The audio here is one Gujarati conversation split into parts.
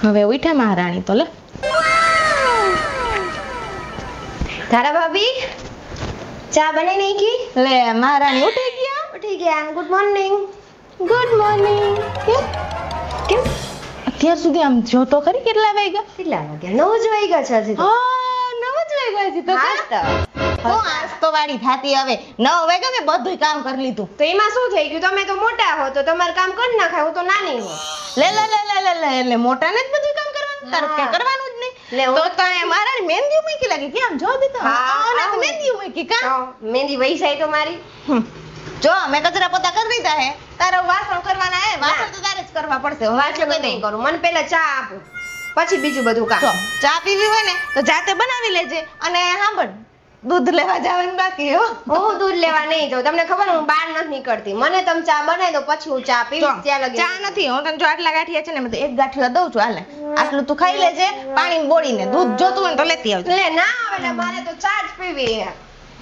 હવે ઉઠે મહારાણી તો લે તારા ભાભી ચા બનાવી નાખી? લે મહારાણી ઉઠી ગયા. Good morning. Good morning. કેમ અત્યાર સુધી આમ જો તો ખરી કેટલા વાગ્યા? કેટલા વાગ્યા? 9 જ વાગ્યા છે હજી તો. હા 9 જ વાગ્યા છે તો આજ તો વાડી થાતી હવે 9 વાગ્યા મેં બધું કામ કરી લીધું. તો એમાં શું થઈ ગયું? તમે તો મોટા હો તો તમારું કામ કરી નાખાય, હું તો નાની હો. લે એટલે મોટાને જ બધું કામ કરવાનું, તારે કઈ કરવાનું જ નહીં. તો તને મારા મહેંદી મૂકી લાગી કે આમ જો દી તો આને તો મહેંદી મૂકી કા મહેંદી વહી જાય તો મારી. જો મેં કચરા પોતા કરી દીધા હે, તારે વાસણ કરવાના હે. વાસણ તો તારે જ કરવા પડશે. વાસણ કઈ નહીં કરું, મને પહેલા ચા આપો પછી બીજું બધું કામ. ચા પીવી હોય ને તો જાતે બનાવી લેજે. અને સાંભળ, દૂધ લેવા જવાનું બાકી હો. હું દૂધ લેવા નહીં જાઉં, તમને ખબર હું બહાર નથી નીકળતી. મને તમે ચા બનાવી દો પછી હું ચા પીવીશ. ત્યાં લગી ચા નથી, હું તને જો આટલા ગાંઠિયા છે ને મેં તો એક ગાંઠિયો દઉં છું. હાલે આટલું તું ખાઈ લેજે, પાણી બોળીને. દૂધ જોતું હોય તો લેતી આવજે. લે ના આવે ને, મારે તો ચા જ પીવી.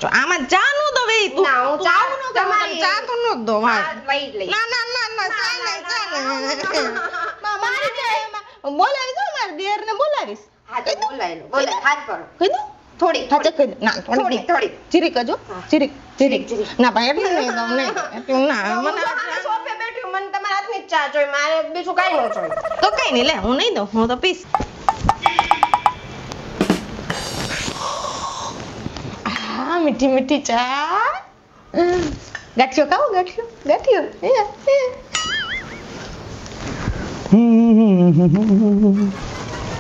જો આમાં ચા નો દો વે તું. ના હું ચા નો તમારી ચા તો નો દો. લઈ લઈ. ના ચા મારી ચા બોલાવી દો, મારા દેર ને બોલાવીશ. હા તો બોલાય લો, બોલાય હાથ પર. કીધું થોડી હા ચક ના થોડી ચીરીક જો ચીરીક ના ભાઈ એટલે નહીં દઉં નહીં એટલું ના મને સોફે બેઠી મને તમારા હાથની જ ચા જોઈએ, મારે બીજું કાઈ ન જોઈએ. તો કઈ નહીં લે, હું નહીં દઉં, હું તો પીસ. હા મીઠી મીઠી ચા. ગાંઠિયો ખાઓ, ગાંઠિયો.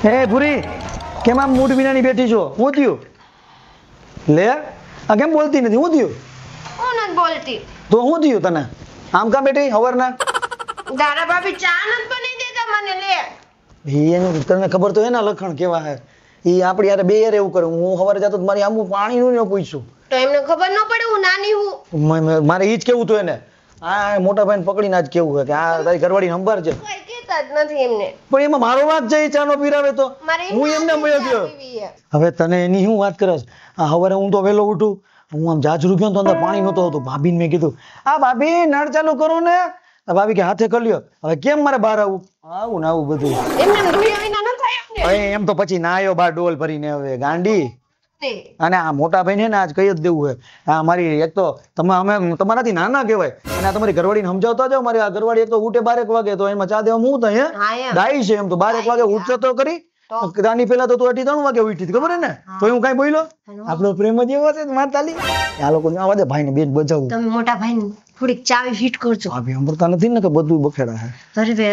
હે ભૂરી, કેમ આમ મૂડ વિનાની બેઠી છો? હું થયું? લે આ કેમ બોલતી નથી? હું થયું? હું નથી બોલતી. તો હું થયું તને? આમ કામ બેઠી હવારના? દારા ભાભી ચા નથી બની દેતા મને. લે એનું તને ખબર તો એના લખણ કેવા હે. ઈ આપડી યાર બે યાર એવું કરે. હું સવારે જતો મારી આમ પાણીનું ન પૂછ્યું તો એમને ખબર ન પડે હું નાની હું. મારે ઈ જ કેવું હતું એને. આ મોટા ભાઈને પકડીને આજ કેવું છે કે આ તારી ઘરવાળી નંબર છે. કોઈ કહેતા જ નથી એમને. પણ એમાં મારો વાત છે, ચાનો પીરાવે તો હું એમને મળ્યો ગયો. હવે તને એની શું વાત કરે છે? આ સવારે હું તો વહેલો ઉઠું, હું આમ જાજરૂ ગયો તો અંદર પાણી નહોતો આવતું. ભાભીને મેં કીધું આ ભાભી નળ ચાલુ કરો ને. ભાભી કે હાથે કરી લ્યો. હવે કેમ મારે બહાર આવું ને આવું બધું એમને ધોયા વિના ન થાય એમને. એમ તો પછી ના આવ્યો બાર ડોલ ભરીને. હવે ગાંડી. અને આ મોટા ભાઈ ને આજ કહી જ દેવું છે. આ મારી એક તો અમે તમારાથી નાના કહેવાય અને આ તમારી ઘરવાળીને સમજાવતા જાવ. મારી આ ઘરવાળી એક તો ઉઠે 12 વાગે તો એમાં ચા દેવા હું તો હે ડાઈ છે એમ તો 12 વાગે ઉઠતો તો કરી. રાની પેલા તો તું 2:30 વાગે ઉઠી ખબર હે ને? તો હું કઈ બોલ્યો? આપણો પ્રેમ જ એવો છે માતાલી. આ લોકો આવા દે ભાઈ ને બેન બજાવું. તમે મોટા ભાઈ ને થોડીક ચાવી ફિટ કરજો. ભાભી સાંભળતા નથી ને કે બધું બખેડા હે.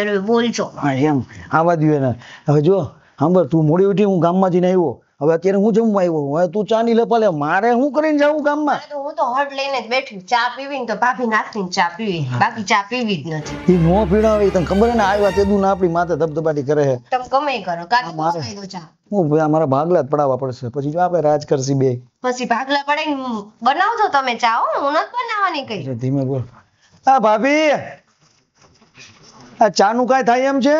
અરે બોલજો. હા એમ આવા દે ને. હવે જો સાંભળ, તું મોડી ઉઠી, હું ગામમાં જઈને આવ્યો. હવે અત્યારે હું જમવા આવ્યો. હવે તું ચા ની લપા લે. મારે હું કરીને જાવું ગામમાં? હું તો હટ લઈને જ બેઠી. ચા પીવી ને તો ભાભી નાખની ચા પીવી, બાકી ચા પીવી જ નથી. ઈ નો પીડાવે. તને ખબર હે ને આવ્યા તેદું ને આપણી માથે ધબધબાટી કરે છે. તમે ગમે કરો કાકી પીવી દો ચા. હું મારા ભાગલા જ પડાવવા પડશે. પછી જો આપણે રાજ કરશી બે. પછી ભાગલા પડાઈ બનાવજો તમે ચા. હો હું નથી બનાવવાની કઈ. ધીમે બોલ. આ ભાભી આ ચા નું કાઈ થાય એમ છે?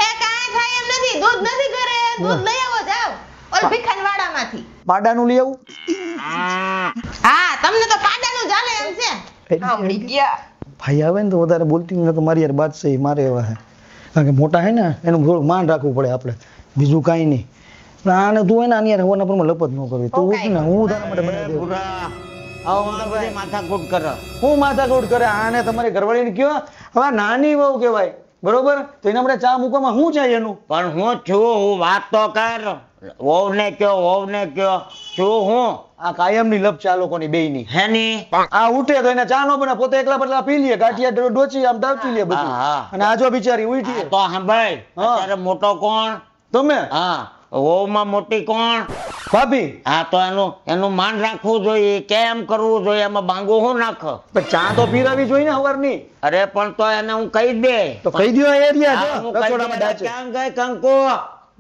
એ કાઈ થાય એમ નથી. દૂધ નથી કરે. દૂધ લઈ આવો જાવ ઓલ ભીખાનવાડામાંથી. પાડાનું લઈ આવું? હા તમને તો પાડાનું ચાલે એમ છે. સાંભળી ગયા. ભાઈ આવે ને તો વધારે બોલતી ન તો મારી યાર બાત છે. મારે એવા હે કારણ કે મોટા હે ને એનું થોડું માન રાખવું પડે આપણે, બીજું કાઈ નહીં. આને તું હોય ને આની યાર હવાના પર લપત ન કરવી. તું ઉઠ ને, હું તારા માટે બનાવી દઉં. માથાકૂટ કરે. હું માથાકૂટ કરે? આને તમારી ઘરવાળીને કયો હવે નાની વહુ કહેવાય બરોબર? તો એના માટે ચા મૂકવામાં શું છે એનું? પણ હું છું, હું વાત તો કર. વહુને કયો છું હું. આ કાયમની લપ છે આ લોકોની બેયની. હેની આ ઉઠે તો એને ચા નો બને, પોતે એકલા બદલા પી લે, ગાંઠિયા ડોચી આમ ડાવચી લે બધું. અને આ જો બિચારી ઉઠી તો સાંભળ, અત્યારે મોટો કોણ? તમે. હા વહુમાં મોટી કોણ? ભાભી. હા તો એનું માન રાખવું જોઈએ. કેમ કરવું જોઈએ? એમાં બાંગો હું નાખ. પણ ચા તો પીરાવી જોઈએ ને હવારની. અરે પણ તો એને હું કહી દે. તો કહી દો એરિયા હા, જો હું કહી રસોડામાં દે. ડાચે. ક્યાં ગઈ કંકુ?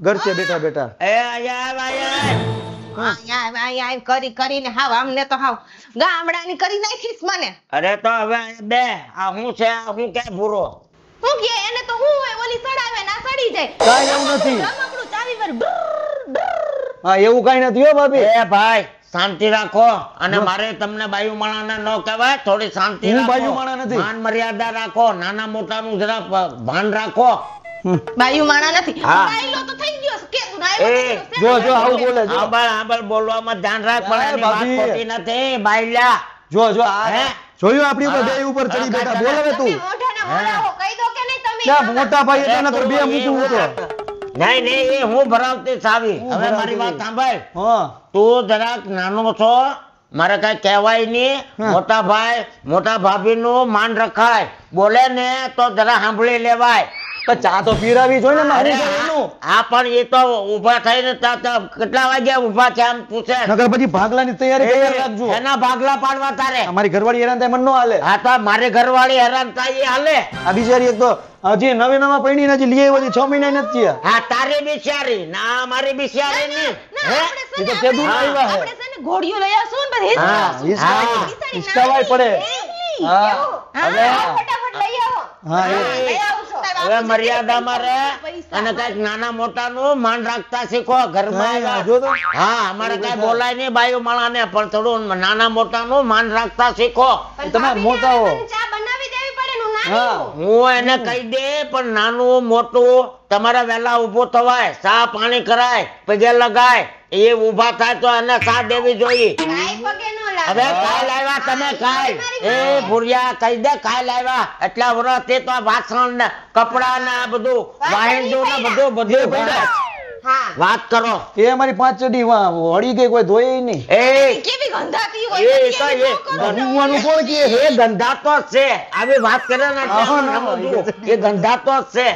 ઘર છે બેઠા બેઠા. એ આયા કરીને હાવ અમને તો હાવ ગામડાની કરી નાખીશ મને. અરે તો હવે બે આ હું છે, હું કે ભૂરો હું કે એને તો હું હોય ઓલી ચડાવે ના ચડી જાય. કાઈ એવું નથી. રમકડું ચાવી પર હા એવું કાઈ નથી હો ભાભી. એ ભાઈ શાંતિ રાખો. અને મારે તમને બાયુ માણાને ન કહેવાય. થોડી શાંતિ હું રાખો. બાયુ માણા નથી. માન મર્યાદા રાખો. નાના મોટાનું જરા ભાન રાખો. બાયું માણા નથી હા. બાયલો તો થઈ ગયો છે. કે તું એ, નાયલો જો આવું બોલે જો આંબળ બોલવામાં ધ્યાન રાખ પણ એ એની વાત ભાભી. ખોટી નથી બાયલા જો આ હે? જોયું આપણી ઉપર હા. બે ઉપર ચડી હા, બેઠા હા, બોલ હવે તું મોઢાના મોઢા કહી દો કે નહીં તમે ક્યાં મોટા ભાઈ એટલે નકર બે મૂકું હું તો નહીં એ હું ભરાવતી સાવી હું હવે ભરાવતી મારી વાત હતી. સાંભળ હા તું જરાક નાનો છો મારે કઈ કહેવાય નહીં હા. મોટા ભાઈ મોટા ભાભી નું માન રખાય બોલે ને તો જરા સાંભળી લેવાય તો ચા તો પીરાવી જોઈએ ને અરે મારું છે એનું. આ પણ એ તો ઊભા થઈને કેટલા વાગ્યા ઊભા છે આમ પૂછે નકર પછી ભાગલાની તૈયારી તૈયાર રાખજો એના ભાગલા પાડવા તારે અમારી ઘરવાળી હેરાન થાય મને નો હાલે હા તો મારી ઘરવાળી હેરાન થાય એ હાલે આ બિચારી એક તો હજી નવી નવા પૈણી હજી લઈ આવી 6 મહિના નથી થયા હા તારી બિચારી ના મારી બિચારી ની હે એ તો કેદું હા. આવ્યા હે આપણે છે ને ઘોડીઓ લઈ આવશું ને પછી હા, હિચકાવા. હિચકાવાય પડે હા હવે ફટાફટ લઈ આવો હા એ લઈ આવશો હવે મર્યાદામાં રહે અને કઈક નાના મોટા નું માન રાખતા શીખો ઘરમાં હા, આવ્યા. જો તો. હા અમારે કઈ બોલાય નહીં બાયું માણાને પણ થોડું નાના મોટા નું માન રાખતા શીખો પણ તમે ભાભીને મોટા હો. હવે તને ચા બનાવી દેવી પડે ને હું નાની હા. છું. હું એને કહી દે પણ નાનું મોટું તમારે વહેલા ઊભું થવાય ચા પાણી કરાય પગે લગાય એ ઊભા થાય તો એને ચા દેવી જોઈએ કાંઈ પગે ન લાગે. હવે કાલ આવ્યા તમે કાલ એ ભુરિયા કહી દે કાલ આવ્યા એટલા વર્ષથી તો વાસણ ને કપડા ને આ બધું વાહિંદુ ને બધું ભરે. હા વાત કરો એ અમારી 5 ચડી વળી ગઈ કોઈ ધોઈ નહીં એ કેવી ગંધાતી હોય એ તો એ ગંધવાનું કોણ કે એ ગંધાતો જ છે આવી વાત કરે ને એટલે હા, આપણે ના, સમજવું. એ ગંધાતો જ છે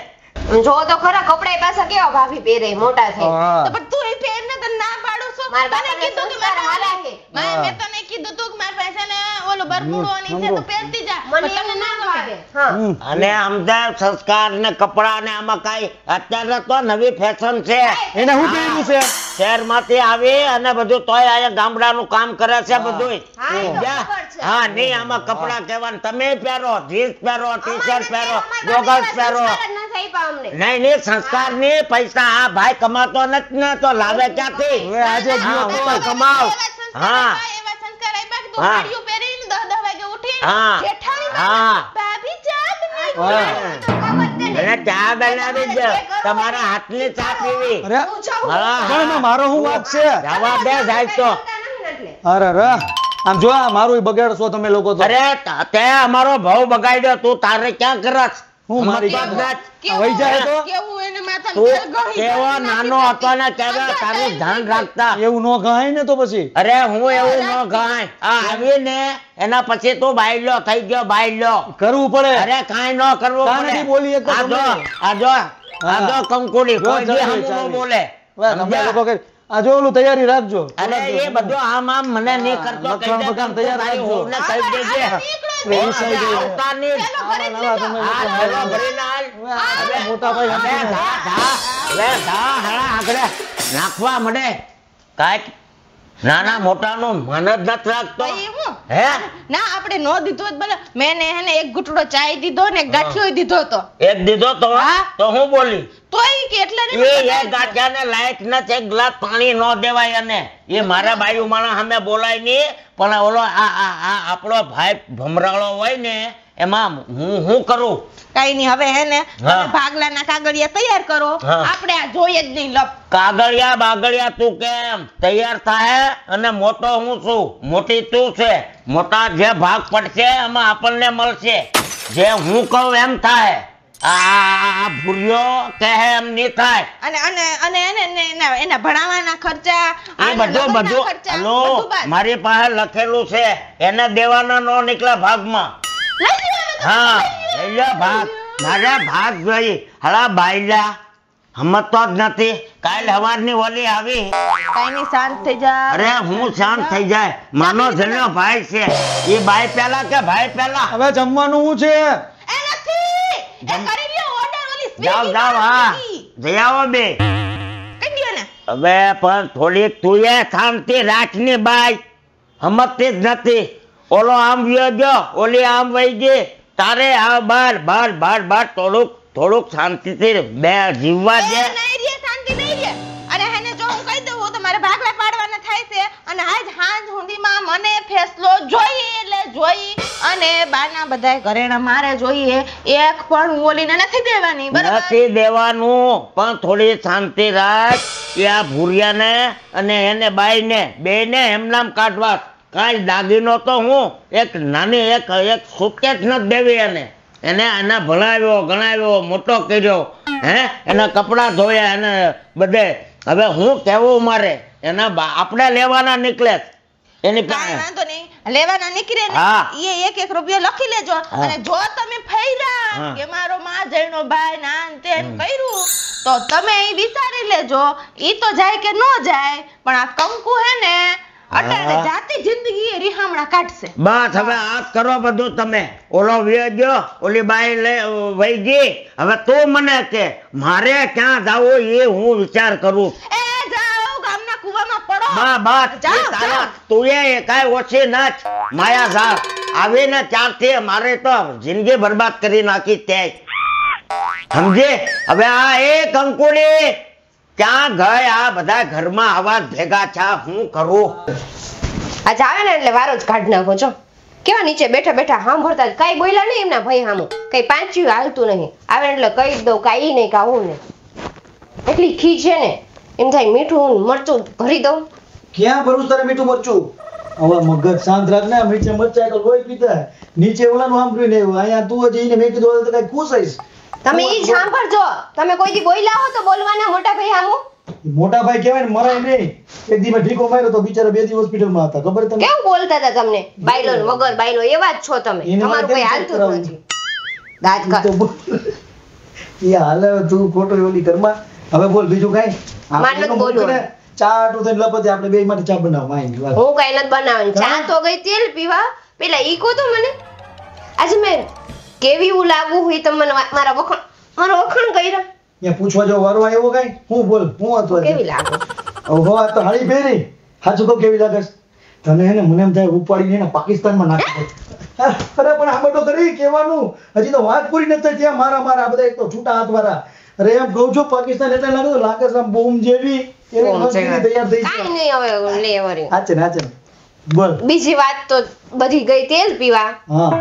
જો તો ખરા કપડાય પાછા કેવા ભાભી પહેરે મોટા થઈ હા તો પણ તું એ પહેર ને તને ના પાડું છું. મારા તને બાપાને કીધું કે સંસ્કાર મારે હારા છે. મેં તને કીધું તું કે મારી પાસે ને ઓલો બરમુડો ની છે તું પહેરતી જા. મને પણ તને એવું ના ના ગમે. ભાવે હા હમ. અને અમદાવાદ સંસ્કાર ને કપડા ને આમાં કઈ અત્યારે તો નવી ફેશન છે એને શું કહેલું છે શહેરમાંથી આવી અને બધું તોય અહીંયા ગામડાનું કામ કરે છે બધું હા, એ તો જા. ખબર છે. હા નહીં આમાં કપડા કહેવાનું તમે પહેરો જીન્સ પહેરો ટી શર્ટ પહેરો અમારા જોગર્સ પહેરો સંસ્કાર જ નથી આપ્યા અમને. નહીં નહીં સંસ્કાર ની પૈસા આ ભાઈ કમાતો નથી ને તો લાવે ક્યાંથી હવે આજે હા, ગયો હું તો તો કમાવ એવા સંસ્કાર હા. આપ્યા, એવા સંસ્કાર આપ્યા કે તું હા. સાડીઓ પહેરીને 10 વાગે ઉઠીને હા. જેઠાણી હા. ભાભી ચા બનાવી. હા. તો ખબર જ નથી. અને ચા બનાવી દે તમારા હાથની ચા પીવી અરે હું જાઉં. હા, પણ એમાં મારો શું વાંક છે જવા દે જાય તો બોલતા નથી ને એટલે. અરે રે આમ જો આ મારું બગાડશો તમે લોકો તો અરે તે અમારો ભાવ બગાડ્યો તું તારે ક્યાં કરસ હું મારી મફત વાત જ. વહી જાય તો કેવું એને માથામાં તું તેલ ગળી કેવો ગળી નાનો નાખી હતો ને કેવો તારું ધ્યાન રાખતા એવું નો ગહાય ને તો પછી અરે હું એવું ન ગાય આ આવીને એના પછી તું બાયલો થઈ ગયો બાયલો કરવું પડે અરે કાંઈ ન કરવું કાંઈ પડે નથી બોલી એક તો આ જો તમે. આ જો આ હા. જો કંકુડી જો કોઈ દી ચાલી, હમું ન ચાલી. બોલે વાહ, તમે સમજ્યા? લોકો કે આ જો ઓલું તૈયારી રાખજો અરે એ બધું આમ આમ મને નહીં કરતો કહી લખણ દે બખણ તું તૈયાર તારી રાખજો. વહુને કહી દેજે હવે ઈ સાઈડ હવે એ. આવતા નહીં. આવા નવા તમે હા, લોકો થેલો ભરીને હાલ. હવે મોટા ભાઈ હવે સમજીને. ધા, ધા. હવે ધા, હળા આગળ નાખવા મળે કાંઈક નાના મોટાનું મન જ નથી રાખતો ભાઈ હું? હે ના આપણે નો દીધો જ ભલે મેં ને એને એક ઘૂંટડો ચાય દીધો ને એક ગાંઠિયો દીધો તો એક દીધો તો હા. તો હું બોલી તોય કે એટલે ને એ ગાંઠિયાને લાયક નથી એક ગ્લાસ પાણી ન દેવાય અને એ મારા બાયુ માણસ સામે બોલાય નહીં પણ ઓલો આ આપણો ભાઈ ભમરાળો હોય ને એમાં હું કરું કઈ નહીં હવે હે ને હા. તમે ભાગલાના કાગળિયા તૈયાર કરો હા. આપણે આ જોઈએ જ નહીં લપ કાગળિયા બાગળિયા તું કેમ તૈયાર થાય અને મોટો હું છું મોટી તું છે મોટા જે ભાગ પડશે એમાં આપણને મળશે જે હું કહું એમ થાય આ ભૂરિયો કહે એમ નહીં થાય અને અને અને એના ભણાવવાના ખર્ચા એ આના બધું લગ્નના બધું ખર્ચા, હલો બધું બાદ. મારી પાસે લખેલું છે એને દેવાના નો નીકળે ભાગમાં લઈ લ્યો હવે તો. હા લઈ લે ભાગ મારે ભાગ જોઈ હલા બાયલા સમજતો જ નથી કાલ હવારની ઓલી આવી કાંઈ નહીં, શાંત થઈ જા અરે હું શાંત થઈ જાય માનો જન્યો ભાઈ છે એ બાઈ પેલા કે ભાઈ પેલા હવે જમવાનું શું છે એ નથી એ કરી લ્યો ઓર્ડર ઓલી જાઓ સ્વીગી જાઓ હા જઈ આવો બે કહી દ્યો ને હવે પણ થોડીક તું એ શાંતિ રાખની બાઈ સમજતી જ નથી ઓલો આમ વ્યો ગયો ઓલી આમ વહી ગઈ તારે આ બાર બાર બાર બાર થોડુંક શાંતિથી બે જીવવા દે નહીં રે શાંતિ નહીં રે અને હેને જો હું કહી દઉં તો મારે ભાગલા પાડવાના થાય છે અને આજ હાંજ સાંજ સુધીમાં મને ફેસલો જોઈએ એટલે જોઈ અને બાના બધાય ઘરેણા મારે જોઈએ એક પણ હું ઓલીને નથી દેવાની બરાબર નથી દેવાનું પણ થોડી શાંતિ રાખ કે આ ભૂરિયાને અને એને બાઈને બેને એમનામ કાઢવા કાંઈ દાગીનો તો હું એક નાની એક સુટકેસ નથી દેવી એને આના ભણાવ્યો ગણાવ્યો મોટો કર્યો એના કપડાં ધોયા એને બધે હવે હું કેવું મારે એના આપણે લેવાના નીકળે એની કાંઈ વાંધો નહીં લેવાના નીકળે ને હા. એ એક રૂપિયો લખી લેજો અને જો તમે ફૈરા કે મારો માં જઈનો ભાઈ નાન તેન કર્યું તો તમે ઈ વિચારી લેજો ઈ તો જાય કે નો જાય પણ આ કંકુ હે ને અટાણે જાતી જિંદગી એ રીહામણા કાઢશે બસ હવે આ કરો બધું તમે ઓલો વ્યો ગયો ઓલી બાઈ વહી ગઈ હવે તું મને કે મારે ક્યાં જાવું એ હું વિચાર કરું એ જાઓ ગામના કુવામાં પડો બસ જાઓ. તું એ કાંઈ ઓછી નાચ માયા જા આવીને ત્યારથી મારે તો જિંદગી બરબાદ કરી નાખી તે સમજે હવે આ એક અંકુડી ક્યાં ગઈ આ બધા ઘરમાં આવા ભેગા છા હું કરું આજે આવે ને એટલે વારો જ કાઢી નાખો છો કેવા નીચે બેઠા બેઠા સાંભળતા જ કાંઈ બોલ્યા નહીં એમના ભાઈ સામું કઈ પાંચ્યું હાલતું નહીં આવે ને એટલે કહી જ દઉં કાંઈ નહીં કાં હું નહીં એટલી ખી છે ને એમ થાય મીઠું મરચું ભરી દઉં ક્યાં ભરું તારે મીઠું મરચું હવે મગજ શાંત રાખ ને નીચે મરચા તો લોહી પીતા નીચે ઓલાનું સાંભળ્યું ને અહીંયા તું જ એને મેં કીધું તો કઈ ખુશ હઈશ તમે ઈ જ સાંભળજો તમે કોઈ દી બોલ્યા હો તો બોલવાના મોટા ભાઈ સામું મોટા ભાઈ કહેવાય ને મરાય નહીં એક દી મેં ઢીકો માર્યો તો બિચારા 2 દી હોસ્પિટલમાં હતા ખબર તમને કેવું બોલતા હતા તમને બાયલો ને વગર બાયલો એવા જ છો તમે એને તમારું માટે કોઈ કેમ હાલતું જ કરાવું? નથી દાંત કાઢ તો બોલ. એ હાલે તું ખોટો ઓલી ઘરમાં હવે બોલ બીજું કાંઈ મારે નથી બોલવું. ચા આટું થઈને લપતે આપણે બે માટે ચા બનાવ વાઈન હું કઈ નથી બનાવવાની ચા તો ગઈ તેલ પીવા પેલા ઈ કો તો મને આજે મેં કેવી હું લાગુ હોય તમે મને મારા વખણ કર્યા ત્યાં પૂછવા જો વારો આવ્યો કાંઈ હું બોલ હું હતો આજે? કેવી લાગુ ઓહો આ તો હાળી પહેરી સાચું કહું કેવી લાગે છે? તને હે ને મને એમ થાય ઉપાડીને એને પાકિસ્તાનમાં નાખી દે. અરે પણ આ બધું કરી કહેવાનું હજી તો વાત પૂરી નથી થઈ ત્યાં મારા આ બધા એક તો છૂટા હાથવાળા અરે એમ કહું છું પાકિસ્તાન એટલે લાગે છે આમ બોમ્બ જેવી એવી બોમ્બ મસ્તીની જેવા. તૈયાર થઈ કાંઈ છે નહીં હવે લે વળી હાચે ને બોલ બીજી વાત તો બધી ગઈ તેલ પીવા હા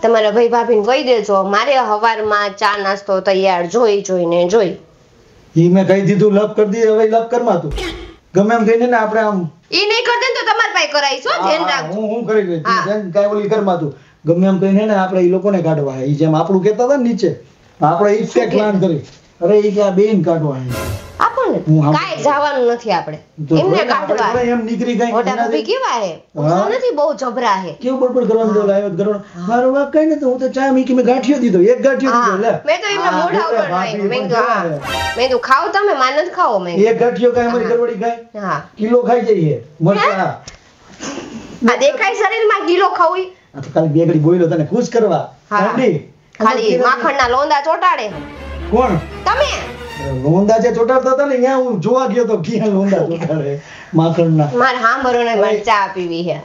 તમારા ભાઈ ભાભીને કહી દેજો મારે હવારમાં ચા નાસ્તો તૈયાર જોઈને જોઈ ઈ મેં કહી દીધું લપ કરી દી હવે લપ કરમાં તું ગમે એમ કહીને ને આપણે આમ ઈ નહીં કરતે ને તો તમારા પાસે કરાઈશો ધ્યાન રાખજો હું કરી લઈશ હા. કાંઈ ઓલી કરમાં તું ગમે એમ કહીને ને આપણે ઈ લોકોને કાઢવા ઈ જેમ આપણું કહેતા હતા ને નીચે આપણે ઈ જ પ્લાન કરી અરે ઈ કે આ બેન કાઢવા આપણને હું સાંભળું. કાંઈ જવાનું નથી આપણે તો એમને જોઈને આપણે કાઢવા થોડા એમ નીકળી ગઈ મોટા ભાભી કેવા હે ઓછા નથી બહુ જબરા હે કેવું બડબડ કરવાનું જો લાવ્યો કરવાનું મારો વાક કઈ નથી હું તો ચા મીકી મેં ગાંઠિયો દીધો એક ગાંઠિયો દીધો લે મેં તો એમના મોઢા ઉપર નાખ્યું. મેં કીધું હા. મેં કીધું ખાઓ તમે માન નથી ખાઓ મેં એક ગાંઠિયો કાંઈ અમારી ઘરવાળી ખાય હા કિલો ખાઈ જઈએ મરચા આ દેખાય શરીરમાં ગીલો ખાવું આ તો ખાલી બે ઘડી બોલ્યો તને ખુશ કરવા હા. ઠંડી ખાલી માખણના લોંદા ચોટાડે કોણ તમે લોંદા જે ચોટાડતા હતા ને ત્યાં હું જોવા ગયો તો ક્યાં લોંદા ચોટાડે માખણના મારે સાંભળો ને મારે ચા પીવી છે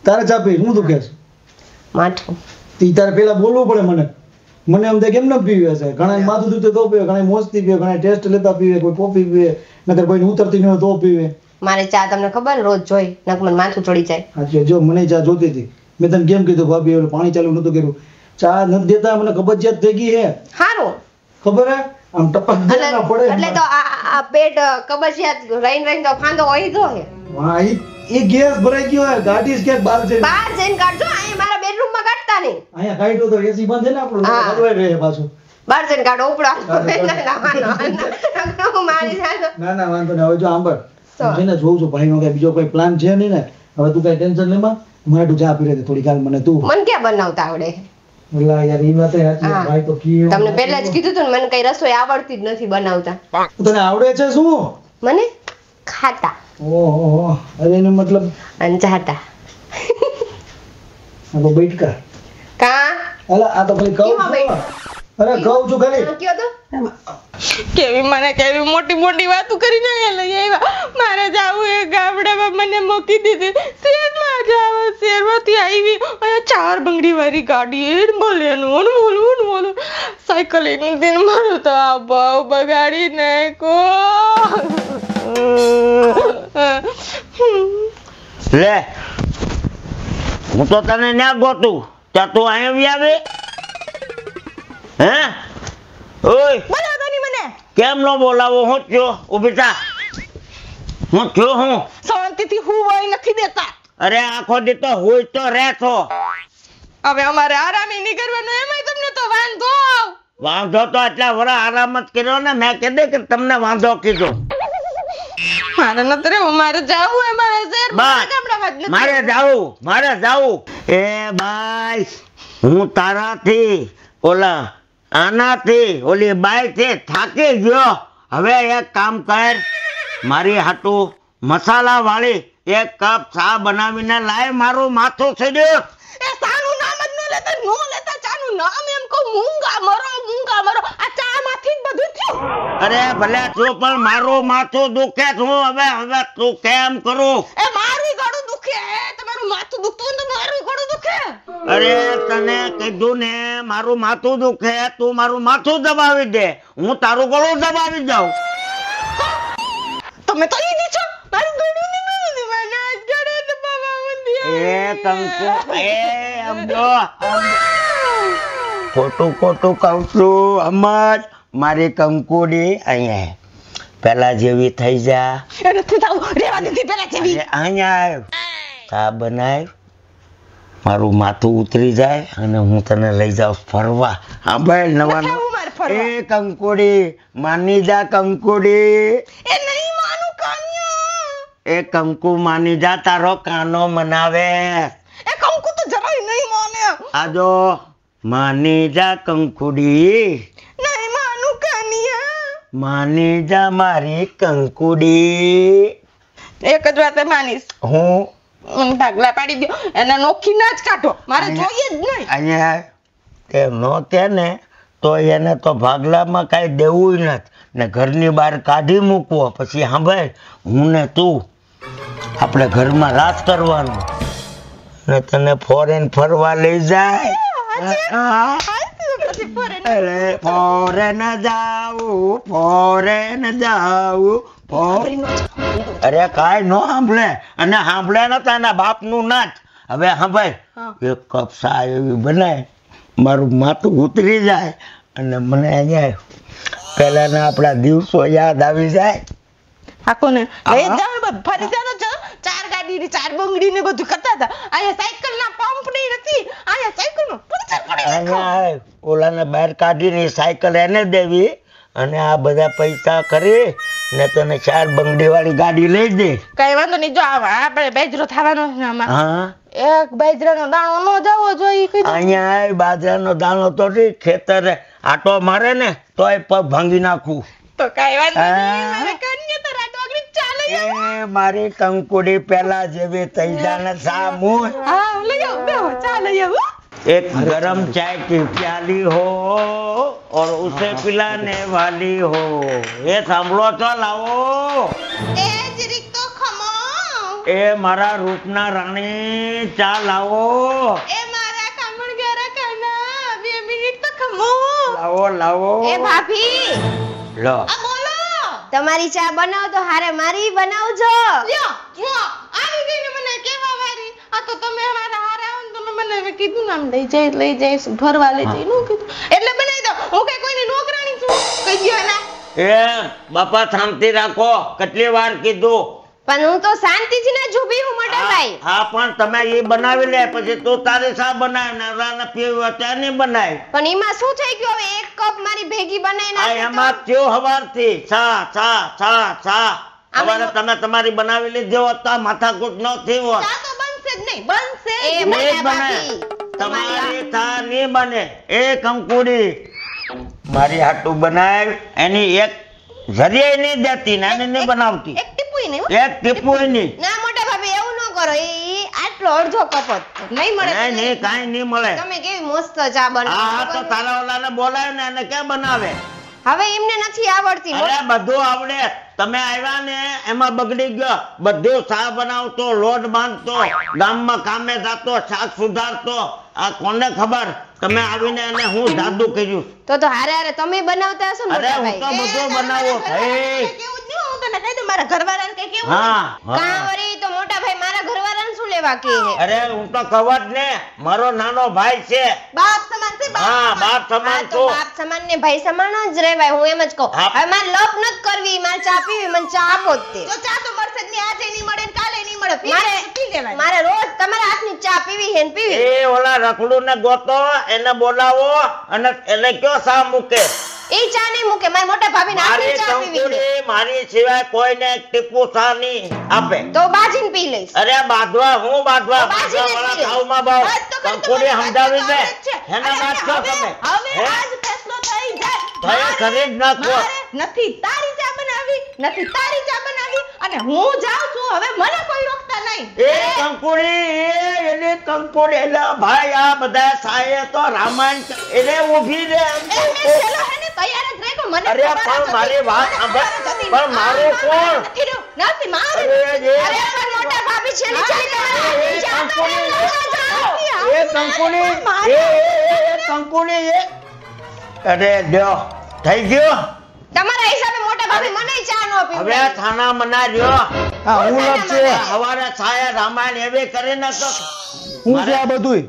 તારે ચા પી હું તો કહેશ માઠું તી તારે પેલા બોલવું પડે મને એમ થાય કેમ ન પીવે છે ઘણા માથું દુખે તો પીવે ઘણા મોજથી પીવે ઘણા ટેસ્ટ લેતા પીવે કોઈ કોફી પીવે નકર કોઈને ઉતરતી ન હોય તો પીવે મારે ચા તમને ખબર ને રોજ જોઈ નક મને માથું ચડી જાય સાચી જો મને ચા જોતી હતી મેં તને કેમ કીધું ભાભી ઓલું પાણી ચાલુ નતું કર્યું ચા નથી દેતા મને કબજિયાત થઈ ગઈ હે સારું ખબર હે આમ ટપક દે ના પડે એટલે તો આ પેટ કબજિયાત રહીને તો ફાંદો હોય તો હે હા ઈ ગેસ ભરાઈ ગયો હે ગાડી ક્યાંક બહાર છે બહાર જઈને કાઢજો અહીંયા મારા બેડરૂમ માં કાઢતા નહીં અહીંયા કાઢ્યો તો એસી બંધ છે ને આપણું હા. હલવાઈ રહે પાછું બહાર જઈને કાઢો ઉપડા ના ના વાંધો નહીં હવે જો સાંભળ તો. હું છે ને જોઉં છું ભાઈનો કઈ બીજો કોઈ પ્લાન છે નહીં ને હવે તું કઈ ટેન્શન લેમાં મને તું ચા પી લે થોડી કાલ મને તું મને ક્યાં બનાવતા આવડે ઓલા યાર ઈ વાત સાચી હા. ભાઈ તો કીયો તમને પહેલા જ કીધું તું ને મને કઈ રસોઈ આવડતી જ નથી બનાવતા તને આવડે છે શું મને ખાતા ઓહો અરે એનો મતલબ અને ચાહતા આ તો બેઠકા કા અલા આ તો ખાલી કહું કેમાં છું અરે કહું છું ખાલી કયો તો કેવી મોટી મોટી વાતો કરીને લઈ આવ્યા મારે જાવું એ ગામડામાં મને મૂકી દીધી શહેરમાં જાવ શહેરમાંથી આવી અહીંયા 4 બંગડી વાળી ગાડી એ બોલેનું બોલું સાયકલ લઈને દિન મારું તો આ બહુ બગાડી નાખો લે હું તો તને ના ગોતું ત્યાં તું અહીં આવે હે ઓય બોલાવો નહીં મને. કેમ નો બોલાવો હું થયો ઊભી થા હું થયો હું શાંતિથી હુવાય નથી દેતા. અરે આખો દી તો હોય તો રહે છો હવે અમારે આરામ નહીં કરવાનો એમાંય તમને તો વાંધો. વાંધો તો એટલા વરા આરામ જ કર્યો ને મેં કીધું કે તમને વાંધો કીધો મારે નથી રહેવું, મારે જાવું હે, મારે શહેર મારા ગામડામાં જ નથી. મારે જાવું એ બાઈ હું તારાથી ઓલા આનાથી ઓલી બાઈ થી થાકી ગયો. હવે એક કામ કર મારી હાટુ મસાલા વાળી એક કપ ચા બનાવીને લાય મારું માથું છેડ્યું. એ સાનું નામ જ ન લેતા ચાનું નામ એમ કહું મૂંગા મરો આ ચા માંથી જ બધું થયું. અરે ભલે તું પણ મારું માથું દુખે છું હવે તું કેમ કરું. એ મારું ગળું દુખે, તમારું માથું દુખતું હોય તો મારું ગળું દુખે. અરે તને કીધું ને મારું માથું દુખે તું મારું માથું દબાવી દે હું તારું ગળું દબાવી દઉં. તમે તો ઈદી છો મારું ગળું નહીં મને આજ ગળે દબાવવા મંડી. એ કંકુ એ અમદો ખોટું કહું છું અમર મારી કંકુડી અહીંયા પેલા જેવી થઈ જા. એ નથી થાવ રેવા દીધી પેલા જેવી. અહીંયા આવ ચા બનાવ મારું માથું ઉતરી જાય અને હું તને લઈ જાઉં ફરવા. હા ભાઈ નવાનું એ કંકુડી માની જા કંકુડી. એ નહીં માનું કાન્યા. એ કંકુ માની જા તારો કાનો મનાવે. એ કંકુ તો જરાય નહીં માને. આજો માની જા કંકુડી. નહીં માનું કાન્યા. માની જા મારી કંકુડી. એક જ વાતે માનીશ. હું મને ભાગલા પાડી દો એને નોખી ના જ કાઢો મારે જોઈએ જ નહીં. અહીંયા તે નો તે ને તો એને તો ભાગલામાં કાંઈ દેવું નથી ને ઘરની બહાર કાઢી મૂકવો પછી સાંભળ હું ને તું આપણે ઘરમાં રાત કરવાનું ને તને ફોરેન ફરવા લઈ જાય. અરે ફોરેન જાવું અરે કાંઈ નો સાંભળે અને સાંભળે નતા એના બાપનું ના જ. હવે સાંભળ એક કપ ચા એવી બનાય મારું માથું ઉતરી જાય અને મને અહીંયા પહેલાના આપણા દિવસો યાદ આવી જાય. આખો ને લઈ જાવ ફરી જાવ ચાર ગાડી ની ચાર બંગડી ને બધું કરતા હતા. અહીંયા સાયકલ ના પંપ નહીં નથી, અહીંયા સાયકલ નો પંચર પડી અહીંયા ઓલાને બહાર કાઢીને સાયકલ એને દેવી અને આ બધા પૈસા કરી ને તને ચાર બંગડી વાળી ગાડી લઈ દે. કઈ વાંધો નહીં. જો આપણે બેજરો થવાનો છે આમાં. હા એક બાજરાનો દાણો નો જાવો જોઈએ કીધું. અહીંયા બાજરાનો દાણો તો ઠીક ખેતરે આટો મારે ને તોય પગ ભાંગી નાખું. તો કઈ વાંધો નહીં. મારે કન્યા તો રાતવાગડી ચાલે. એ મારી કંકુડી પેલા જેવી થઈ જાને સામું. હા લઈ આવ બેહો ચા લઈ આવ. एक गरम चाय की प्याली हो और उसे पिलाने वाली हो. ये सांभळो तो लावो. એ જરીક તો ખમો. એ મારા રૂપના રાણી ચા લાવો. એ મારા કામણગારા કાના 2 મિનિટ તો ખમો. લાવો એ ભાભી લો. આ બોલો. તમારી ચા બનાવો તો હારે મારી બનાવજો. લ્યો જો આવી ગઈ ને મને કેવા વારી. આ તો તમે અમારા હારે આવો ને તમે મને કીધું નામ લઈ જઈશ ફરવા લઈ જઈ નું કીધું એટલે બનાવી દો. હું કઈ કોઈની નોકરાણી છું કહી ગયો ના. એ બાપા શાંતિ રાખો કેટલી વાર કીધું. પણ હું તો શાંતિથી ને ઊભી હું મોટા ભાઈ. હા પણ તમે એ બનાવી લે પછી તું તારી ચા બનાવ ને રાના પીવા ચા નહીં બનાય. પણ એમાં શું થઈ ગયું હવે એક કપ મારી ભેગી બનાવી આ નાખી એમાં થયો હવારથી ચા હવારે તમે તમારી બનાવી લીધી હોત તો માથાકૂટ ન થઈ હોત. ચા તો બનશે જ નહીં. બનશે જ. એ નહીં મોટા બને. ભાભી તમારી ચા નહીં બને. એ કંકુડી મારી હાટું બનાવ એની એક જરીએ નહીં દેતી ને એને નહીં બનાવતી. એક ટીપુઈ નહીં. એક ટીપુય નહીં. ના મોટા ભાભી એવું ન કરો. એ આટલો અડધો કપ જ નહીં મળે. નહીં કાંઈ નહીં મળે. તમે કેવી મસ્ત ચા બનાવો. હા તો તારા ઓલાને બોલાય ને એને ક્યાં બનાવે. હવે એમને નથી આવડતી. અરે બધું આવડે. તમે આવ્યા ને એમાં બગડી ગયો. બધું ચા બનાવતો લોટ બાંધતો ગામમાં કામે જતો શાક સુધારતો. આ કોને ખબર તમે આવીને એને હું જાદુ કર્યું. તો હારે હારે તમે બનાવતા હશો ને અરે મોટા હું તો ભાઈ. બધું બનાવું. કેવું જ નહીં. હું તને કહી દઉં મારા ઘરવાળાને કઈ કેવું હા કાં વળી તો મોટા ભાઈ મારા ઘરવાળાને એવા કે હે. અરે હું તો કવત ને મારો નાનો ભાઈ છે. બાપ સમાન છે હા બાપ હા, સમાન તો છું. બાપ સમાન ને ભાઈ સમાન જ રહેવાય, હું એમ જ કહું. હા. હવે મારે લપ નથી કરવી, મારે ચા પીવી, મને ચા આપો જ તે. તો ચા તો મળશે જ નહીં, આજે નહીં મળે ને કાલે નહીં મળે. પી લેવાની. મારે રોજ તમારા હાથની ચા પીવી હે ને પીવી. એ ઓલા રખડું ને ગોતો, એને બોલાવો અને એને કયો સા મૂકે. ઈ ચા નહીં મૂકે, મારા મોટા ભાભીને મારી હાથની ચા પીવી છે. કંકુડી મારી સિવાય કોઈને એક ટીપુ સા નહીં આપે. તો બાજીને પી લઈશ. અરે બાંધવા હું બાંધવા બાજી ને વાળા પીએ. ખાવમાં બાવ. બસ તો કરી કંકુડી તમારી સમજાવી દે. વાત છે. એના અરે વાત કરો હવે તમે. હવે હે? આજ ફેસલો થઈ જાય. થયા કરી જ નાખો. મારે નથી તારી ચા બનાવી, નથી તારી ચા બનાવી, અને હું જાઉં છું, હવે મને કોઈ રોકતા નહીં. એ કંકુડી એને કંકુડી એટલે ભાઈ આ બધા સાયે તો રામાયણ એને ઊભી રે એમ એ કહું મેં છું. છેલ્લો હે ને તૈયાર જ રાખ્યો. મને અરે ખબર પણ હતી. મારી વાત મને સાંભળ. ખબર હતી. પણ મારું કોણ? નથી રહ્યું. નથી મારું. અરે જે અરે પણ મોટા ભાભી છેલ્લી છેલ્લી તમારા હાથની ચા કંકુડી પીવી. એ કંકુડી એ કંકુડી એ અરે જો થઈ ગયો. તમારા હિસાબે મોટા ભાભી મને ચા નો હવે પીવડાવે. થાના મના રહ્યો. હા હું લપ છે. હવારે છાયા રામાયણ એવી કરીને તો હું છે આ બધુંય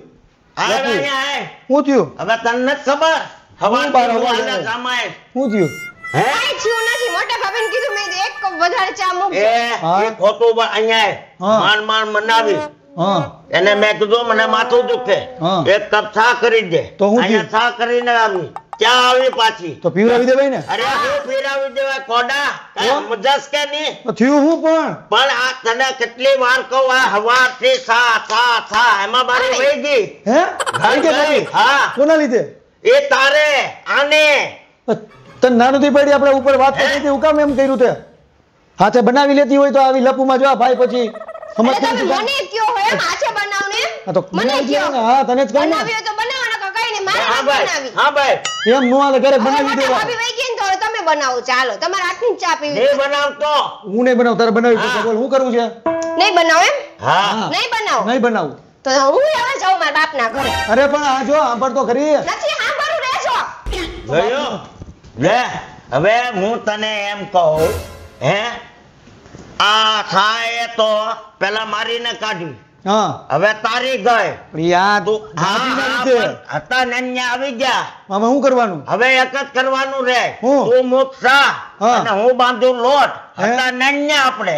આય અહીંયા આય. હું થયું હવે તને નથી ખબર હવારે બાર કેવું વાગે હાલે આવે. રામાયણ હું થયું હે કાંઈ થયું નથી, મોટા ભાભીને કીધું મેં કીધું એક કપ વધારે ચા મૂકજો. હા. એ ખોટું અહીંયા હા. માન માન મનાવી હા એને મેં કીધું મને માથું દુખે હા. એક કપ ચા કરી દે તો હું અહીંયા ચા કરીને આવી ચા આવી પાછી તો પીવડાવી દેવાય ને અરે હું પીરાવી દેવાય કોડા કાંઈ મજાશ કે નહીં તો થયું હું પણ પણ આ તને કેટલી વાર કહું આ હવારથી સા સા સા એમાં મારી વહી ગઈ હે ઘર કે ગઈ. નથી? હા કોના લીધે એ તારે આને તને નાનું થી પડી આપણે ઉપર વાત કરી હતી હું કામ એમ કર્યું તે હાથે બનાવી લેતી હોય તો આવી લપુમાં જો આ ભાઈ પછી સમજ એટલે નથી તમે મને કયો હોય એમ હાથે બનાવો ને એમ? હા તો મને બનાવી કયો. દે ને. હા તને જ કહું ને બનાવી હોય તો બનાવો, નકર કઈ નહીં, મારે હા નથી ભાઈ બનાવી. હા ભાઈ એમ નો હાલે ઘરે હવે બનાવી મોટા દેવા ભાભી વહી ગઈ ને તો હવે તમે બનાવો, ચાલો તમારા હાથની જ ચા પીવી. નહીં બનાવતો હું નહીં બનાવું તારે બનાવી હા. પડશે બોલ હું કરવું છે નહીં બનાવો એમ? હા નહીં બનાવો નહીં બનાવું તો હું હવે જાઉં મારા બાપના ઘરે. અરે પણ આ જો સાંભળ તો ખરી નથી સાંભળવું, રહેજો. જોયું લે હવે હું તને એમ કહું હે આ થાય તો પેલા મારીને કાઢી હા હવે તારી ગઈ પણ યાર તું ભાભીના હા લીધે. પણ હતા નન્યા આવી ગયા આમાં શું કરવાનું હવે એક જ કરવાનું રે હું? તું મુક સા હા. અને હું બાંધું લોટ હે? હતા નન્યા આપણે